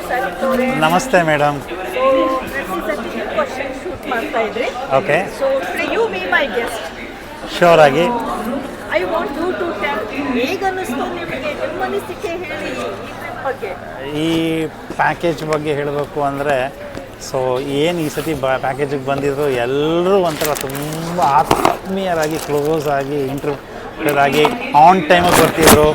ಸಾದಿಕ್ ಅವರೇ. ನಮಸ್ತೆ madam. So ಪ್ರತಿ ಕ್ವಶನ್ ಶೂಟ್ ಮಾಡ್ತಾ ಇದ್ರಿ. Okay. So you be my guest. Sure ಆಗಿ. I want you to tell ಹೇಗೆ ಅನ್ನಿಸ್ತು ನಿಮಗೆ, ನಿಮ್ಮ ಅನಿಸಿಕೆ ಹೇಳಿ ಈ ಟ್ರಿಪ್ ಬಗ್ಗೆ. ಈ ಪ್ಯಾಕೇಜ್ ಬಗ್ಗೆ ಹೇಳಬೇಕು ಅಂದರೆ, ಸೊ ಏನು ಈ ಸತಿ ಪ್ಯಾಕೇಜಿಗೆ ಬಂದಿದ್ರು ಎಲ್ಲರೂ ಒಂಥರ ತುಂಬ ಆತ್ಮೀಯರಾಗಿ ಕ್ಲೋಸ್ ಆಗಿ ಇಂಟ್ರೆಸ್ಟೆಡ್ ಆಗಿ ಆನ್ ಟೈಮಿಗೆ ಬರ್ತಿದ್ರು.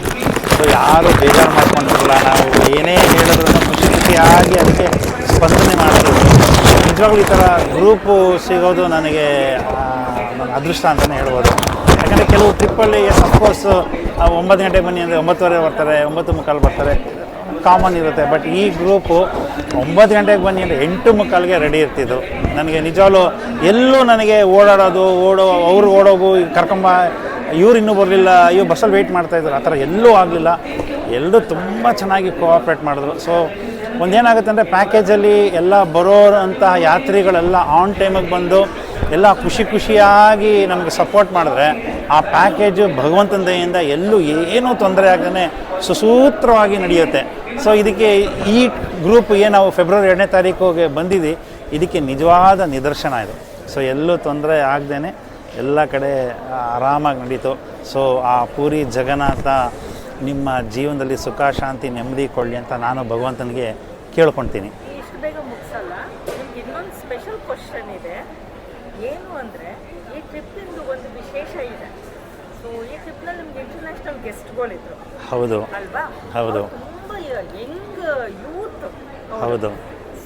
ಸೊ ಯಾರು ಬೇಜಾರು ಮಾಡ್ಕೊಂಡಿರಲ್ಲ, ನಾವು ಏನೇ ಹೇಳಿದ್ರು ಖುಷಿ ಖುಷಿಯಾಗಿ ಅದಕ್ಕೆ ಸ್ಪಂದನೆ ಮಾಡ್ತಿದ್ರು. ನಿಜವಾಗ್ಲೂ ಈ ಥರ ಗ್ರೂಪು ಸಿಗೋದು ನನಗೆ ನನ್ನ ಅದೃಷ್ಟ ಅಂತಲೇ ಹೇಳ್ಬೋದು. ಯಾಕಂದರೆ ಕೆಲವು ಟ್ರಿಪ್ಪಲ್ಲಿ ಅಫ್ಕೋರ್ಸ್ 9 ಗಂಟೆಗೆ ಬನ್ನಿ ಅಂದರೆ 9:15 ಬರ್ತಾರೆ, 9:45 ಬರ್ತಾರೆ, ಕಾಮನ್ ಇರುತ್ತೆ. ಬಟ್ ಈ ಗ್ರೂಪು 9 ಗಂಟೆಗೆ ಬನ್ನಿ ಅಂದರೆ 8:45ಗೆ ರೆಡಿ ಇರ್ತಿದ್ರು. ನನಗೆ ನಿಜವಾಗ್ಲೂ ಎಲ್ಲೂ ನನಗೆ ಓಡಾಡೋದು ಅವ್ರು ಓಡೋಗು ಕರ್ಕೊಂಬ, ಇವ್ರು ಇನ್ನೂ ಬರಲಿಲ್ಲ, ಇವ್ರು ಬಸ್ಸಲ್ಲಿ ವೆಯ್ಟ್ ಮಾಡ್ತಾಯಿದ್ರು, ಆ ಥರ ಎಲ್ಲೂ ಆಗಲಿಲ್ಲ. ಎಲ್ಲರೂ ತುಂಬ ಚೆನ್ನಾಗಿ ಕೋಆಪ್ರೇಟ್ ಮಾಡಿದ್ರು. ಸೊ ಒಂದೇನಾಗುತ್ತೆ ಅಂದರೆ ಪ್ಯಾಕೇಜಲ್ಲಿ ಎಲ್ಲ ಬರೋಂತಹ ಯಾತ್ರಿಗಳೆಲ್ಲ ಆನ್ ಟೈಮಿಗೆ ಬಂದು ಎಲ್ಲ ಖುಷಿಯಾಗಿ ನಮಗೆ ಸಪೋರ್ಟ್ ಮಾಡಿದ್ರೆ ಆ ಪ್ಯಾಕೇಜು ಭಗವಂತನ ದಯೆಯಿಂದ ಎಲ್ಲೂ ಏನೂ ತೊಂದರೆ ಆಗದೇ ಸುಸೂತ್ರವಾಗಿ ನಡೆಯುತ್ತೆ. ಸೊ ಇದಕ್ಕೆ ಈ ಗ್ರೂಪ್ ನಾವು ಫೆಬ್ರವರಿ 2ನೇ ತಾರೀಕಿಗೆ ಬಂದಿದ್ದು, ಇದಕ್ಕೆ ನಿಜವಾದ ನಿದರ್ಶನ ಇದು. ಸೊ ಎಲ್ಲೂ ತೊಂದರೆ ಆಗದೇ ಎಲ್ಲ ಕಡೆ ಆರಾಮಾಗಿ ನಡೀತು. ಸೊ ಆ ಪೂರಿ ಜಗನ್ನಾಥ ನಿಮ್ಮ ಜೀವನದಲ್ಲಿ ಸುಖ ಶಾಂತಿ ನೆಮ್ಮದಿ ಕೊಡಲಿ ಅಂತ ನಾನು ಭಗವಂತನಿಗೆ ಕೇಳ್ಕೊಳ್ತೀನಿ. ಇಷ್ಟು ಬೇಗ ಮುಗಿಸಲ್ಲ, ನಿಮ್ಗೆ ಇನ್ನೊಂದು ಸ್ಪೆಷಲ್ ಕ್ವಶನ್ ಇದೆ. ಏನು ಅಂದರೆ ಈ ಟ್ರಿಪ್ಪಿಂದು ಒಂದು ವಿಶೇಷ ಇದೆ. ಸೊ ಈ ಟ್ರಿಪ್ನಲ್ಲಿ ನಿಮ್ಗೆ ಇಂಟರ್ನ್ಯಾಷನಲ್ ಗೆಸ್ಟ್ಗಳಿದ್ರು. ಹೌದು ಅಲ್ವಾ? ಹೌದು. ತುಂಬ ಯಂಗ್ ಯೂತ್. ಹೌದು.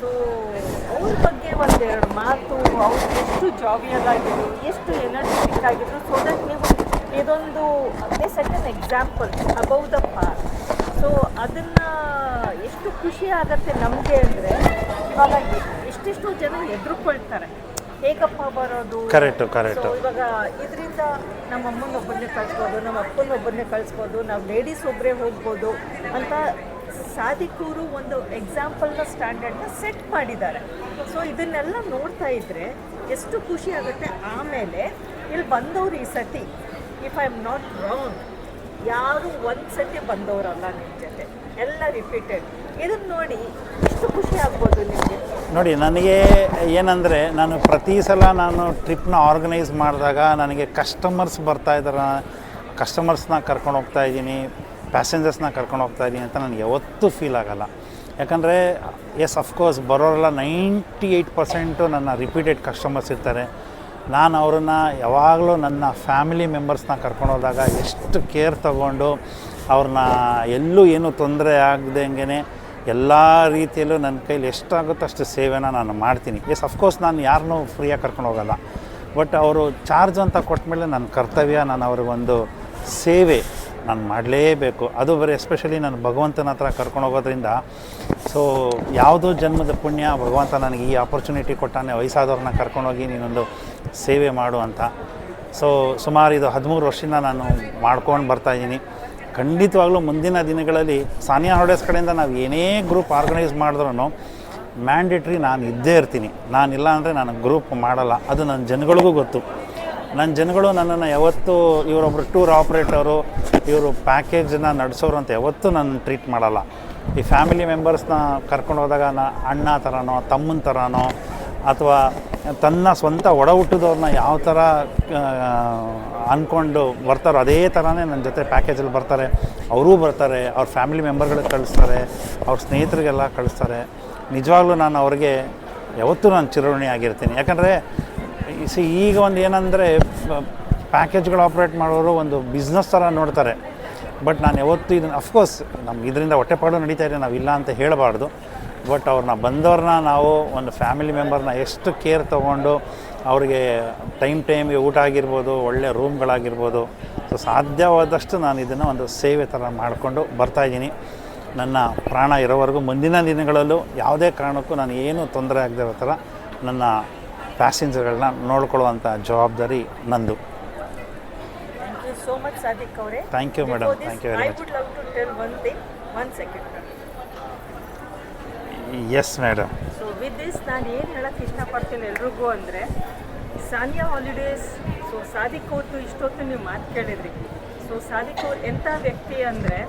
ಸೊ ಅವ್ರ ಬಗ್ಗೆ ಒಂದೆರಡು ಮಾತು, ಅವ್ರು ಎಷ್ಟು ಜಾವಿಯಲ್ ಆಗಿದ್ರು, ಎಷ್ಟು ಎನರ್ಜೆಟಿಕ್ ಆಗಿದ್ರು, ಸೊ ದಟ್ ನೀವು ಇದೊಂದು set an example above the ಪಾರ್. ಸೊ ಅದನ್ನು ಎಷ್ಟು ಖುಷಿ ಆಗುತ್ತೆ ನಮಗೆ ಅಂದರೆ, ಇವಾಗ ಎಷ್ಟೆಷ್ಟು ಜನ ಎದುರುಕೊಳ್ತಾರೆ, ಹೇಗಪ್ಪ ಬರೋದು. ಕರೆಕ್ಟು. ಸೊ ಇವಾಗ ಇದರಿಂದ ನಮ್ಮ ಅಮ್ಮನೊಬ್ಬರನ್ನೇ ಕಳಿಸ್ಬೋದು, ನಮ್ಮ ಅಪ್ಪನೊಬ್ಬರನ್ನೇ ಕಳಿಸ್ಬೋದು, ನಾವು ಲೇಡೀಸ್ ಒಬ್ಬರೇ ಹೋಗ್ಬೋದು ಅಂತ ಸಾದಿಕೂರು ಒಂದು ಎಕ್ಸಾಂಪಲ್ನ ಸ್ಟ್ಯಾಂಡರ್ಡ್ನ ಸೆಟ್ ಮಾಡಿದ್ದಾರೆ. ಸೊ ಇದನ್ನೆಲ್ಲ ನೋಡ್ತಾ ಇದ್ದರೆ ಎಷ್ಟು ಖುಷಿ ಆಗುತ್ತೆ. ಆಮೇಲೆ ಇಲ್ಲಿ ಬಂದವರು ಈ ಸತಿ, if I am not wrong, ಯಾರು ಒಂದು ಸತಿ ಬಂದವರಲ್ಲ ನಿಮ್ಮ ಜೊತೆ, ಎಲ್ಲ ರಿಪೀಟೆಡ್. ಇದನ್ನು ನೋಡಿ ಎಷ್ಟು ಖುಷಿ ಆಗ್ಬೋದು ನಿಮಗೆ. ನೋಡಿ, ನನಗೆ ಏನಂದರೆ, ನಾನು ಪ್ರತಿ ಸಲ ನಾನು ಟ್ರಿಪ್ನ ಆರ್ಗನೈಸ್ ಮಾಡಿದಾಗ ನನಗೆ ಕಸ್ಟಮರ್ಸ್ ಬರ್ತಾಯಿದ್ದಾರೆ, ಕಸ್ಟಮರ್ಸ್ನ ಕರ್ಕೊಂಡು ಹೋಗ್ತಾ ಇದ್ದೀನಿ, ಪ್ಯಾಸೆಂಜರ್ಸ್ನ ಕರ್ಕೊಂಡು ಹೋಗ್ತಾ ಇದ್ದೀನಿ ಅಂತ ನನಗೆ ಯಾವತ್ತೂ ಫೀಲ್ ಆಗೋಲ್ಲ. ಯಾಕಂದರೆ ಎಸ್ ಅಫ್ಕೋರ್ಸ್ ಬರೋರೆಲ್ಲ 98% ನನ್ನ ರಿಪೀಟೆಡ್ ಕಸ್ಟಮರ್ಸ್ ಇರ್ತಾರೆ. ನಾನು ಅವ್ರನ್ನ ಯಾವಾಗಲೂ ನನ್ನ ಫ್ಯಾಮಿಲಿ ಮೆಂಬರ್ಸ್ನ ಕರ್ಕೊಂಡು ಹೋದಾಗ ಎಷ್ಟು ಕೇರ್ ತಗೊಂಡು ಅವ್ರನ್ನ ಎಲ್ಲೂ ಏನೂ ತೊಂದರೆ ಆಗದಂಗೆ ಎಲ್ಲ ರೀತಿಯಲ್ಲೂ ನನ್ನ ಕೈಲಿ ಎಷ್ಟಾಗುತ್ತೋ ಅಷ್ಟು ಸೇವೆನ ನಾನು ಮಾಡ್ತೀನಿ. ಎಸ್ ಅಫ್ಕೋರ್ಸ್ ನಾನು ಯಾರನ್ನೂ ಫ್ರೀಯಾಗಿ ಕರ್ಕೊಂಡು ಹೋಗಲ್ಲ. ಬಟ್ ಅವರು ಚಾರ್ಜ್ ಅಂತ ಕೊಟ್ಟಮೇಲೆ ನನ್ನ ಕರ್ತವ್ಯ, ನಾನು ಅವ್ರಿಗೊಂದು ಸೇವೆ ನಾನು ಮಾಡಲೇಬೇಕು. ಅದು ಬರೀ ಎಸ್ಪೆಷಲಿ ನಾನು ಭಗವಂತನ ಹತ್ರ ಕರ್ಕೊಂಡು ಹೋಗೋದ್ರಿಂದ, ಸೊ ಯಾವುದೋ ಜನ್ಮದ ಪುಣ್ಯ ಭಗವಂತ ನನಗೆ ಈ ಆಪರ್ಚುನಿಟಿ ಕೊಟ್ಟಾನೆ, ವಯಸ್ಸಾದವ್ರನ್ನ ಕರ್ಕೊಂಡೋಗಿ ನೀನೊಂದು ಸೇವೆ ಮಾಡು ಅಂತ. ಸೊ ಸುಮಾರು ಇದು 13 ವರ್ಷದಿಂದ ನಾನು ಮಾಡ್ಕೊಂಡು ಬರ್ತಾಯಿದ್ದೀನಿ. ಖಂಡಿತವಾಗ್ಲೂ ಮುಂದಿನ ದಿನಗಳಲ್ಲಿ ಸಾನಿಯಾ ಹಾಲಿಡೇಸ್ ಕಡೆಯಿಂದ ನಾವು ಏನೇ ಗ್ರೂಪ್ ಆರ್ಗನೈಸ್ ಮಾಡಿದ್ರೂ ಮ್ಯಾಂಡೇಟ್ರಿ ನಾನು ಇದ್ದೇ ಇರ್ತೀನಿ. ನಾನಿಲ್ಲ ಅಂದರೆ ನಾನು ಗ್ರೂಪ್ ಮಾಡಲ್ಲ. ಅದು ನನ್ನ ಜನಗಳಿಗೂ ಗೊತ್ತು. ನನ್ನ ಜನಗಳು ನನ್ನನ್ನು ಯಾವತ್ತೂ ಇವರೊಬ್ಬರು ಟೂರ್ ಆಪ್ರೇಟರು, ಇವರು ಪ್ಯಾಕೇಜನ್ನ ನಡೆಸೋರು ಅಂತ ಯಾವತ್ತೂ ನಾನು ಟ್ರೀಟ್ ಮಾಡಲ್ಲ. ಈ ಫ್ಯಾಮಿಲಿ ಮೆಂಬರ್ಸ್ನ ಕರ್ಕೊಂಡು ಹೋದಾಗ ಅಣ್ಣ ಥರನೋ ತಮ್ಮನ ಥರನೋ ಅಥವಾ ತನ್ನ ಸ್ವಂತ ಒಡ ಹುಟ್ಟಿದವ್ರನ್ನ ಯಾವ ಥರ ಅಂದ್ಕೊಂಡು ಬರ್ತಾರೋ ಅದೇ ಥರನೇ ನನ್ನ ಜೊತೆ ಪ್ಯಾಕೇಜಲ್ಲಿ ಬರ್ತಾರೆ. ಅವರೂ ಬರ್ತಾರೆ, ಅವ್ರ ಫ್ಯಾಮಿಲಿ ಮೆಂಬರ್ಗಳಿಗೆ ಕಳಿಸ್ತಾರೆ, ಅವ್ರ ಸ್ನೇಹಿತರಿಗೆಲ್ಲ ಕಳಿಸ್ತಾರೆ. ನಿಜವಾಗ್ಲೂ ನಾನು ಅವ್ರಿಗೆ ಯಾವತ್ತೂ ನಾನು ಚಿರಋಣಿ ಆಗಿರ್ತೀನಿ. ಯಾಕಂದರೆ ಈಗ ಒಂದು ಏನಂದರೆ ಪ್ಯಾಕೇಜ್ಗಳು ಆಪ್ರೇಟ್ ಮಾಡೋರು ಒಂದು ಬಿಸ್ನೆಸ್ ಥರ ನೋಡ್ತಾರೆ. ಬಟ್ ನಾನು ಯಾವತ್ತೂ ಇದನ್ನು ಅಫ್ಕೋರ್ಸ್ ನಮ್ಗೆ ಇದರಿಂದ ಹೊಟ್ಟೆಪಾಡು ನಡೀತಾ ಇದೆ, ನಾವು ಇಲ್ಲ ಅಂತ ಹೇಳಬಾರ್ದು. ಬಟ್ ಅವ್ರನ್ನ ಬಂದವ್ರನ್ನ ನಾವು ಒಂದು ಫ್ಯಾಮಿಲಿ ಮೆಂಬರ್ನ ಎಷ್ಟು ಕೇರ್ ತೊಗೊಂಡು ಅವ್ರಿಗೆ ಟೈಮ್ಗೆ ಊಟ ಆಗಿರ್ಬೋದು, ಒಳ್ಳೆಯ ರೂಮ್ಗಳಾಗಿರ್ಬೋದು, ಸೊ ಸಾಧ್ಯವಾದಷ್ಟು ನಾನು ಇದನ್ನು ಒಂದು ಸೇವೆ ಥರ ಮಾಡಿಕೊಂಡು ಬರ್ತಾಯಿದ್ದೀನಿ. ನನ್ನ ಪ್ರಾಣ ಇರೋವರೆಗೂ ಮುಂದಿನ ದಿನಗಳಲ್ಲೂ ಯಾವುದೇ ಕಾರಣಕ್ಕೂ ನಾನು ಏನೂ ತೊಂದರೆ ಆಗದೆ ಇರೋ ಥರ ನನ್ನ ಪ್ಯಾಸೆಂಜರ್ಗಳನ್ನ ನೋಡ್ಕೊಳ್ಳುವಂಥ ಜವಾಬ್ದಾರಿ ನಂದು. Thank you so much Sadiq ಅವರೇ. Thank you madam. Thank you very much. I would love to tell one thing, 1 second. Yes madam. So with this ನಾನು ಏನು ಹೇಳೋಕ್ಕೆ ಇಷ್ಟಪಡ್ತೀನಿ ಎಲ್ರಿಗೂ ಅಂದರೆ, ಸಾನಿಯಾ ಹಾಲಿಡೇಸ್, ಸೊ ಸಾದಿಕ್ ಅವ್ರದ್ದು ಇಷ್ಟೊತ್ತು ನೀವು ಮಾತು ಕೇಳಿದ್ರಿ. ಸೊ ಸಾದಿಕ್ ಅವ್ರು ಎಂಥ ವ್ಯಕ್ತಿ ಅಂದರೆ,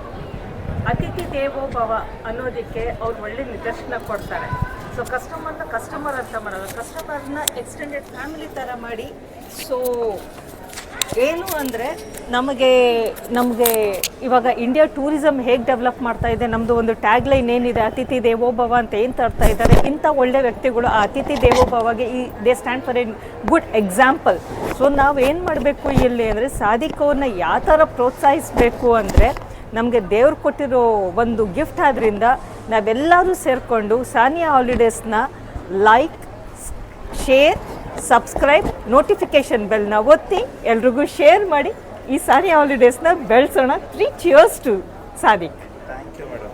ಅತಿಥಿ ದೇವೋ ಭವ ಅನ್ನೋದಕ್ಕೆ ಅವ್ರು ಒಳ್ಳೆ ನಿದರ್ಶನ ಕೊಡ್ತಾರೆ. ಸೊ ಕಸ್ಟಮರ್ನ ಕಸ್ಟಮರ್ ಅಂತ ಮಾಡಲ್ಲ, ಕಸ್ಟಮರ್ನ ಎಕ್ಸ್ಟೆಂಡೆಡ್ ಫ್ಯಾಮಿಲಿ ಥರ ಮಾಡಿ. ಸೊ ಏನು ಅಂದರೆ ನಮಗೆ ಇವಾಗ ಇಂಡಿಯಾ ಟೂರಿಸಮ್ ಹೇಗೆ ಡೆವಲಪ್ ಮಾಡ್ತಾ ಇದೆ, ನಮ್ಮದು ಒಂದು ಟ್ಯಾಗ್ ಲೈನ್ ಏನಿದೆ, ಅತಿಥಿ ದೇವೋಭವ ಅಂತ ಏನು ತರ್ತಾ ಇದ್ದಾರೆ, ಇಂಥ ಒಳ್ಳೆ ವ್ಯಕ್ತಿಗಳು ಆ ಅತಿಥಿ ದೇವೋಭವಗೆ they stand for a good example. So ನಾವು ಏನು ಮಾಡಬೇಕು ಇಲ್ಲಿ ಅಂದರೆ ಸಾದಿಕ್ ಅವ್ರನ್ನ ಯಾವ ಥರ ಪ್ರೋತ್ಸಾಹಿಸಬೇಕು ಅಂದರೆ, ನಮಗೆ ದೇವ್ರು ಕೊಟ್ಟಿರೋ ಒಂದು ಗಿಫ್ಟ್ ಆದ್ದರಿಂದ ನಾವೆಲ್ಲರೂ ಸೇರಿಕೊಂಡು ಸಾನಿಯಾ ಹಾಲಿಡೇಸ್ನ ಲೈಕ್, ಶೇರ್, ಸಬ್ಸ್ಕ್ರೈಬ್, ನೋಟಿಫಿಕೇಷನ್ ಬೆಲ್ನ ಒತ್ತಿ ಎಲ್ರಿಗೂ ಶೇರ್ ಮಾಡಿ ಈ ಸಾನಿಯಾ ಹಾಲಿಡೇಸ್ನ ಬೆಳೆಸೋಣ. 3 cheers to Sadiq. Thank you madam.